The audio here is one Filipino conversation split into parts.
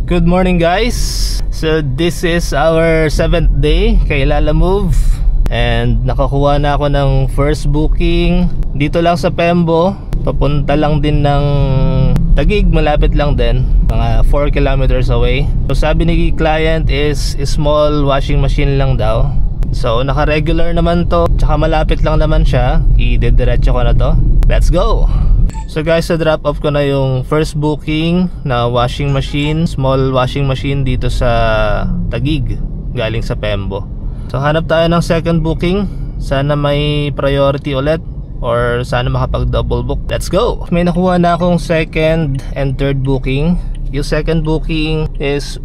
Good morning guys. So this is our 7th day kay Lalamove. And nakakuha na ako ng first booking dito lang sa Pembo. Papunta lang din ng Taguig, malapit lang din, mga 4 kilometers away. So sabi ni client is small washing machine lang daw. So naka-regular naman to, tsaka malapit lang naman siya. I-diretso ko na to. Let's go! So guys, drop off ko na yung first booking na washing machine, small washing machine dito sa Taguig, galing sa Pembo. So hanap tayo ng second booking. Sana may priority ulit or sana makapag double book. Let's go! May nakuha na akong second and third booking. Yung second booking is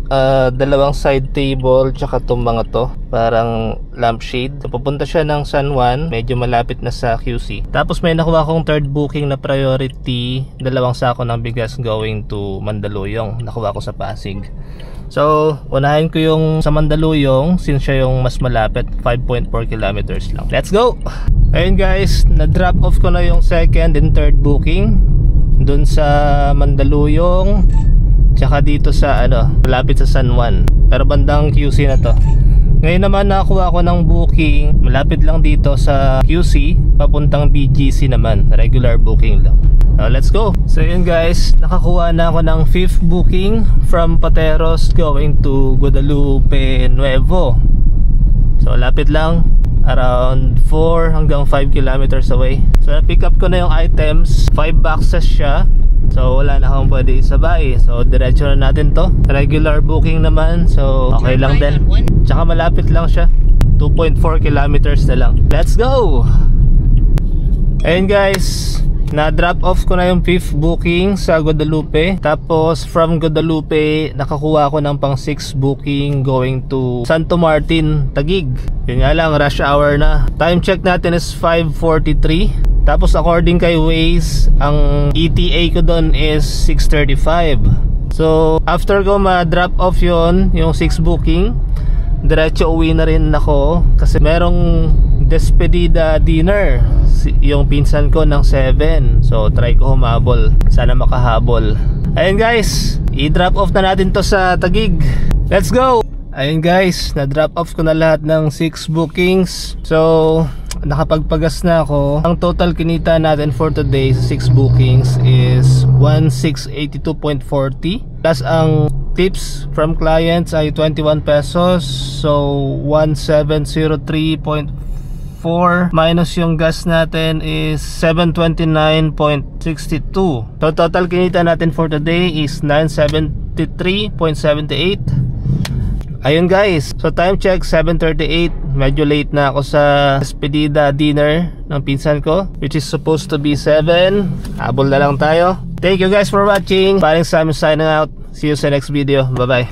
dalawang side table tsaka itong mga to, parang lampshade. So pupunta siya ng San Juan, medyo malapit na sa QC. Tapos may nakuha akong third booking na priority, dalawang sako ng bigas going to Mandaluyong. Nakuha ko sa Pasig. So unahin ko yung sa Mandaluyong since siya yung mas malapit, 5.4 kilometers lang. Let's go! Ayun guys, na-drop off ko na yung second and third booking dun sa Mandaluyong tsaka dito sa malapit sa San Juan, pero bandang QC na to. Ngayon naman nakakuha ko ng booking malapit lang dito sa QC, papuntang BGC naman, regular booking lang. Now let's go. So yun guys, nakakuha na ako ng 5th booking from Pateros going to Guadalupe Nuevo. So lapit lang, around 4 hanggang 5 kilometers away. So na-pick up ko na yung items, 5 boxes siya. So wala na akong pwede isabay. So diretso na natin to. Regular booking naman, so okay lang din. Tsaka malapit lang siya, 2.4 kilometers na lang. Let's go! Ayun guys, na-drop off ko na yung 5th booking sa Guadalupe. Tapos from Guadalupe, nakakuha ko ng pang 6 booking going to Santo Martin, Taguig. Yun nga lang, rush hour na. Time check natin is 5:43. Tapos according kay Waze, ang ETA ko doon is 6:35. So after ko ma-drop off yon, yung 6 booking, diretso uwi na rin ako kasi merong despedida dinner yung pinsan ko ng 7. So try ko humabol, sana makahabol. Ayun guys, i-drop off na natin to sa Taguig. Let's go! Ayun guys, na-drop off ko na lahat ng 6 bookings. So nakapagpagas na ako. Ang total kinita natin for today sa 6 bookings is 1682.40. Plus ang tips from clients ay 21 pesos. So 1703.4 minus yung gas natin is 729.62. So total kinita natin for today is 973.78. Ayun guys, so time check 7:38. Medyo late na ako sa despedida dinner ng pinsan ko, which is supposed to be 7. Habol na lang tayo. Thank you guys for watching. Paring Sam signing out. See you sa next video. Bye bye.